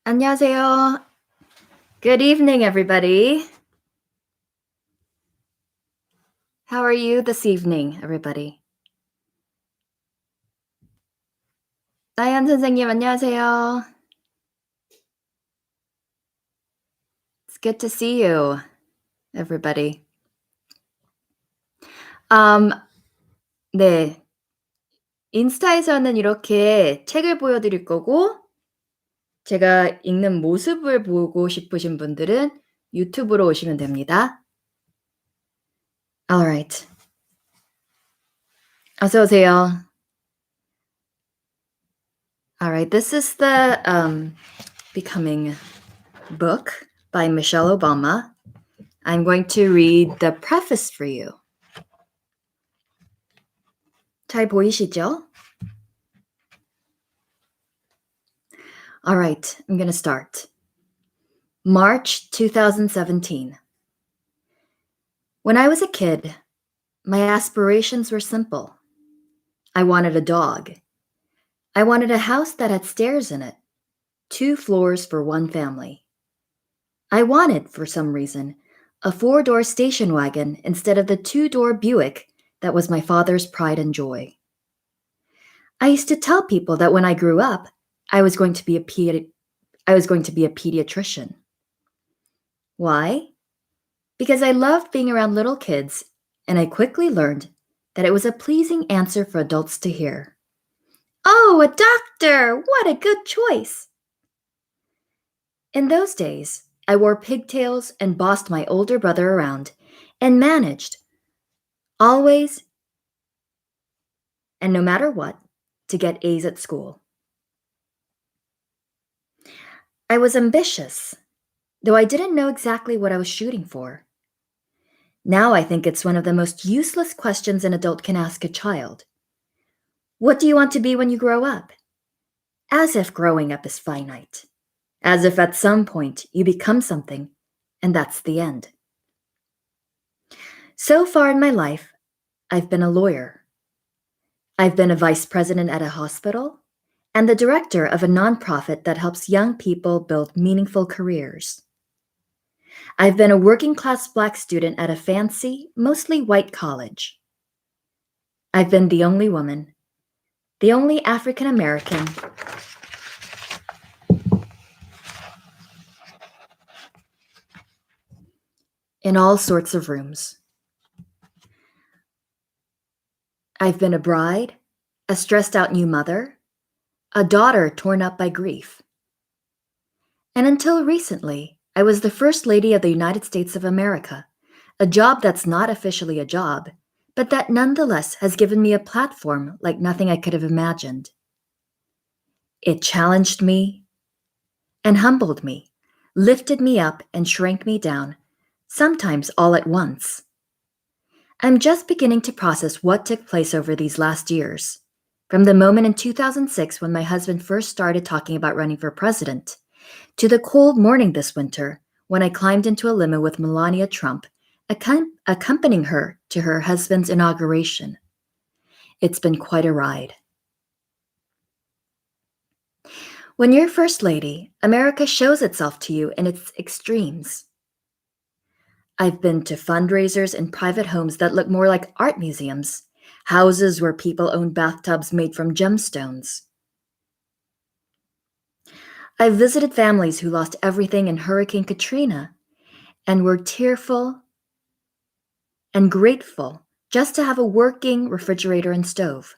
안녕하세요. Good evening, everybody. How are you this evening, everybody? 나연 선생님, 안녕하세요. It's good to see you, everybody. Um, 네. 인스타에서는 이렇게 책을 보여드릴 거고, 제가 읽는 모습을 보고 싶으신 분들은 유튜브로 오시면 됩니다. Alright. 어서 오세요. Alright, this is the Becoming book by Michelle Obama. I'm going to read the preface for you. 잘 보이시죠? All right, I'm going to start. March 2017. When I was a kid, my aspirations were simple. I wanted a dog. I wanted a house that had stairs in it, 2 floors for one family. I wanted, for some reason, a 4-door station wagon instead of the 2-door Buick that was my father's pride and joy. I used to tell people that when I grew up, I was going to be a pediatrician. Why? Because I loved being around little kids, and I quickly learned that it was a pleasing answer for adults to hear. Oh, a doctor! What a good choice! In those days, I wore pigtails and bossed my older brother around and managed, always and no matter what, to get A's at school. I was ambitious, though I didn't know exactly what I was shooting for. Now I think it's one of the most useless questions an adult can ask a child. What do you want to be when you grow up? As if growing up is finite. As if at some point you become something, and that's the end. So far in my life, I've been a lawyer. I've been a vice president at a hospital and the director of a nonprofit that helps young people build meaningful careers. I've been a working-class Black student at a fancy, mostly white college. I've been the only woman, the only African American, in all sorts of rooms. I've been a bride, a stressed-out new mother, a daughter torn up by grief. And until recently, I was the First Lady of the United States of America, a job that's not officially a job, but that nonetheless has given me a platform like nothing I could have imagined. It challenged me and humbled me, lifted me up and shrank me down, sometimes all at once. I'm just beginning to process what took place over these last years, from the moment in 2006 when my husband first started talking about running for president, to the cold morning this winter when I climbed into a limo with Melania Trump, accompanying her to her husband's inauguration. It's been quite a ride. When you're First Lady, America shows itself to you in its extremes. I've been to fundraisers in private homes that look more like art museums, houses where people own bathtubs made from gemstones. I've visited families who lost everything in Hurricane Katrina and were tearful and grateful just to have a working refrigerator and stove.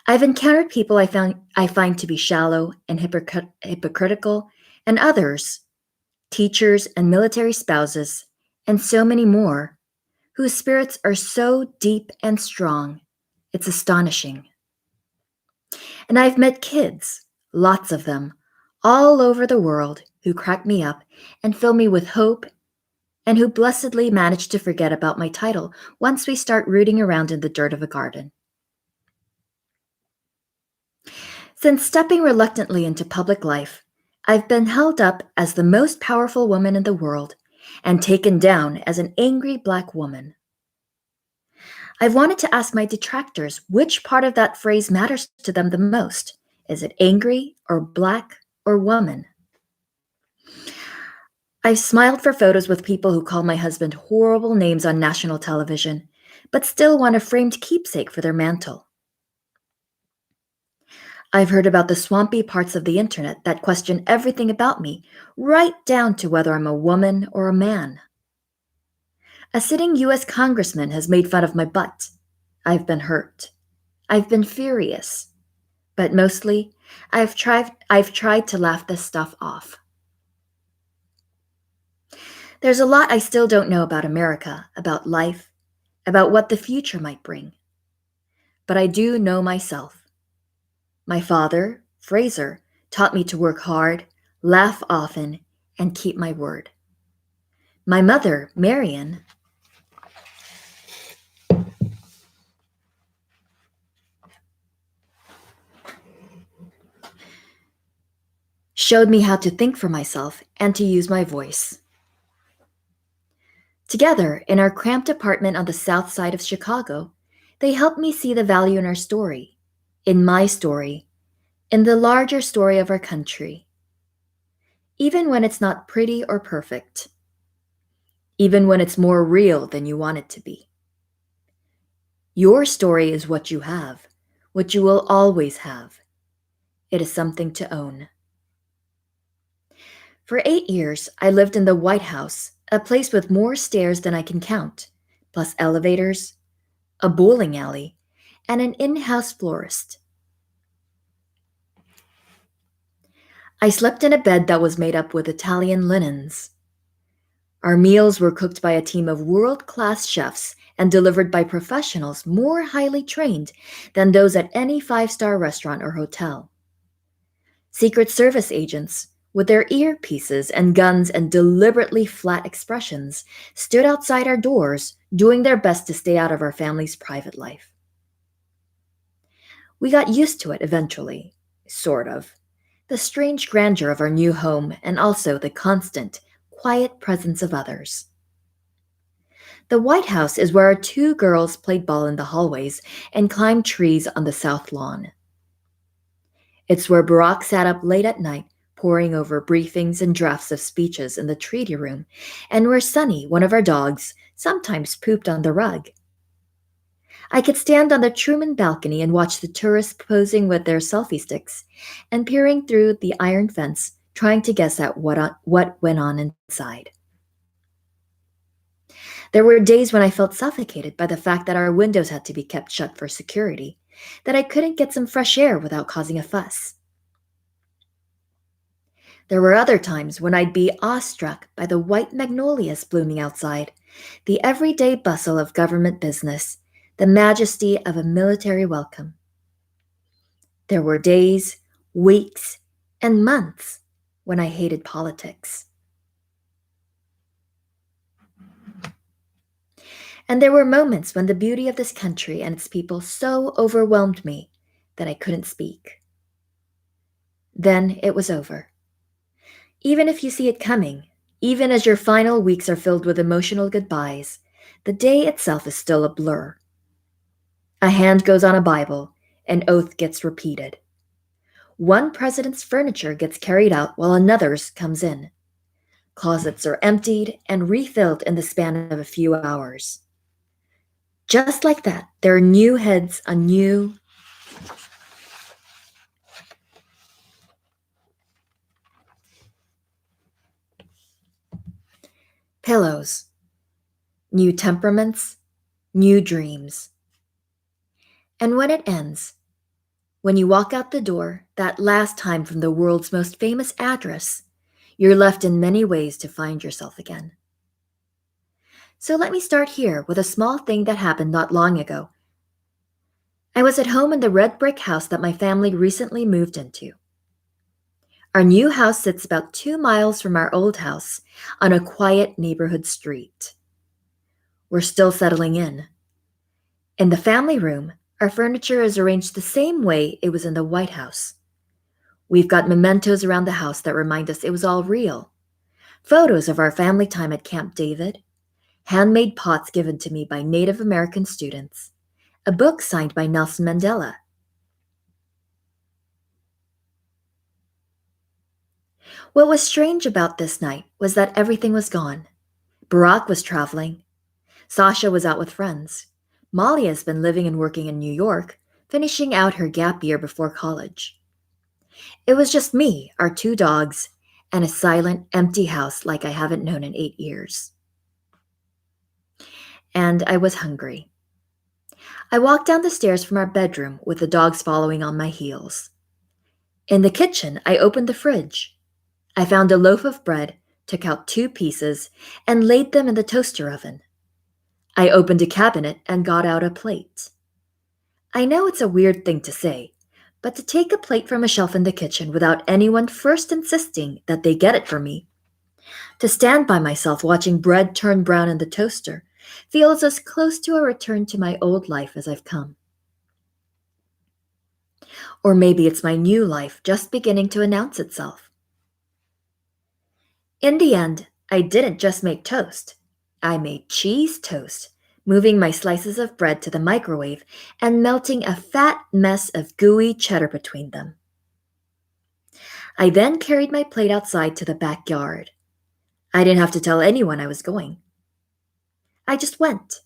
I've encountered people I find to be shallow and hypocritical, and others, teachers and military spouses, and so many more, whose spirits are so deep and strong, it's astonishing. And I've met kids, lots of them, all over the world who crack me up and fill me with hope and who blessedly manage to forget about my title once we start rooting around in the dirt of a garden. Since stepping reluctantly into public life, I've been held up as the most powerful woman in the world and taken down as an angry Black woman. I've wanted to ask my detractors which part of that phrase matters to them the most. Is it angry or Black or woman? I've smiled for photos with people who call my husband horrible names on national television, but still want a framed keepsake for their mantle. I've heard about the swampy parts of the internet that question everything about me, right down to whether I'm a woman or a man. A sitting US congressman has made fun of my butt. I've been hurt. I've been furious. But mostly, I've tried to laugh this stuff off. There's a lot I still don't know about America, about life, about what the future might bring. But I do know myself. My father, Fraser, taught me to work hard, laugh often, and keep my word. My mother, Marion, showed me how to think for myself and to use my voice. Together, in our cramped apartment on the south side of Chicago, they helped me see the value in our story, in my story, in the larger story of our country. Even when it's not pretty or perfect, even when it's more real than you want it to be. Your story is what you have, what you will always have. It is something to own. For 8 years, I lived in the White House, a place with more stairs than I can count, plus elevators, a bowling alley, and an in-house florist. I slept in a bed that was made up with Italian linens. Our meals were cooked by a team of world-class chefs and delivered by professionals more highly trained than those at any five-star restaurant or hotel. Secret Service agents, with their earpieces and guns and deliberately flat expressions, stood outside our doors, doing their best to stay out of our family's private life. We got used to it eventually, sort of. The strange grandeur of our new home and also the constant, quiet presence of others. The White House is where our two girls played ball in the hallways and climbed trees on the south lawn. It's where Barack sat up late at night, poring over briefings and drafts of speeches in the treaty room, and where Sunny, one of our dogs, sometimes pooped on the rug. I could stand on the Truman balcony and watch the tourists posing with their selfie sticks and peering through the iron fence, trying to guess at what went on inside. There were days when I felt suffocated by the fact that our windows had to be kept shut for security, that I couldn't get some fresh air without causing a fuss. There were other times when I'd be awestruck by the white magnolias blooming outside, the everyday bustle of government business, the majesty of a military welcome. There were days, weeks, and months when I hated politics. And there were moments when the beauty of this country and its people so overwhelmed me that I couldn't speak. Then it was over. Even if you see it coming, even as your final weeks are filled with emotional goodbyes, the day itself is still a blur. A hand goes on a Bible, an oath gets repeated. One president's furniture gets carried out while another's comes in. Closets are emptied and refilled in the span of a few hours. Just like that, there are new heads on new pillows, new temperaments, new dreams. And when it ends, when you walk out the door, that last time from the world's most famous address, you're left in many ways to find yourself again. So let me start here with a small thing that happened not long ago. I was at home in the red brick house that my family recently moved into. Our new house sits about 2 miles from our old house on a quiet neighborhood street. We're still settling in. In the family room, our furniture is arranged the same way it was in the White House. We've got mementos around the house that remind us it was all real. Photos of our family time at Camp David, handmade pots given to me by Native American students, a book signed by Nelson Mandela. What was strange about this night was that everything was gone. Barack was traveling. Sasha was out with friends. Molly has been living and working in New York, finishing out her gap year before college. It was just me, our two dogs, and a silent, empty house like I haven't known in 8 years. And I was hungry. I walked down the stairs from our bedroom with the dogs following on my heels. In the kitchen, I opened the fridge. I found a loaf of bread, took out 2 pieces, and laid them in the toaster oven. I opened a cabinet and got out a plate. I know it's a weird thing to say, but to take a plate from a shelf in the kitchen without anyone first insisting that they get it for me, to stand by myself watching bread turn brown in the toaster, feels as close to a return to my old life as I've come. Or maybe it's my new life just beginning to announce itself. In the end, I didn't just make toast. I made cheese toast, moving my slices of bread to the microwave and melting a fat mess of gooey cheddar between them. I then carried my plate outside to the backyard. I didn't have to tell anyone I was going. I just went.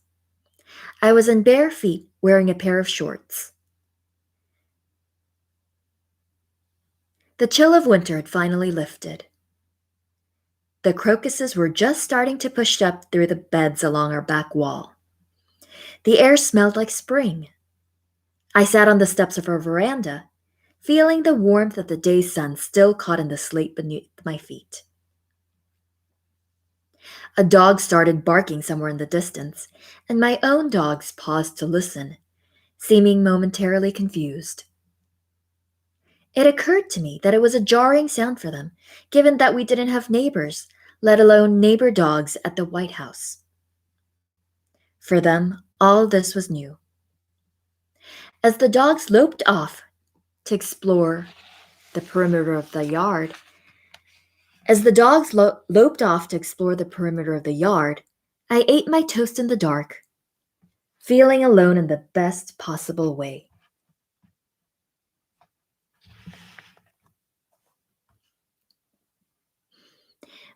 I was in bare feet wearing a pair of shorts. The chill of winter had finally lifted. The crocuses were just starting to push up through the beds along our back wall. The air smelled like spring. I sat on the steps of our veranda, feeling the warmth of the day's sun still caught in the slate beneath my feet. A dog started barking somewhere in the distance, and my own dogs paused to listen, seeming momentarily confused. It occurred to me that it was a jarring sound for them, given that we didn't have neighbors, let alone neighbor dogs at the White House. For them, all this was new. As the dogs loped off to explore the perimeter of the yard, as the dogs loped off to explore the perimeter of the yard, I ate my toast in the dark, feeling alone in the best possible way.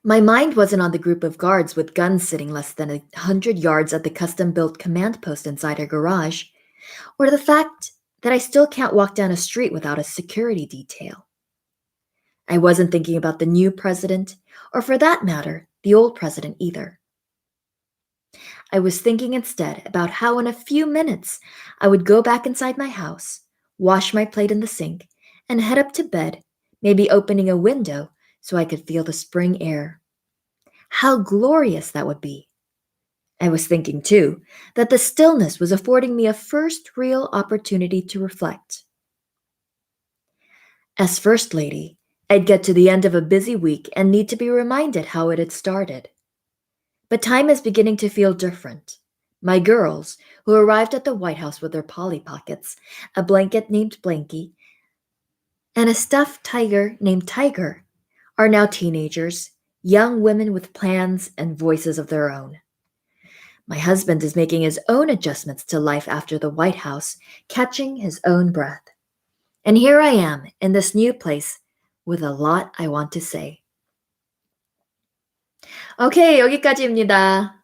My mind wasn't on the group of guards with guns sitting less than 100 yards at the custom built command post inside our garage, or the fact that I still can't walk down a street without a security detail. I wasn't thinking about the new president, or for that matter, the old president either. I was thinking instead about how in a few minutes I would go back inside my house, wash my plate in the sink, and head up to bed, maybe opening a window so I could feel the spring air. How glorious that would be! I was thinking, too, that the stillness was affording me a first real opportunity to reflect. As First Lady, I'd get to the end of a busy week and need to be reminded how it had started. But time is beginning to feel different. My girls, who arrived at the White House with their Polly Pockets, a blanket named Blanky, and a stuffed tiger named Tiger, are now teenagers, young women with plans and voices of their own. My husband is making his own adjustments to life after the White House, catching his own breath. And here I am in this new place with a lot I want to say. 오케이, 여기까지입니다.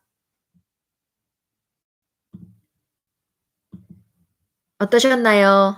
어떠셨나요?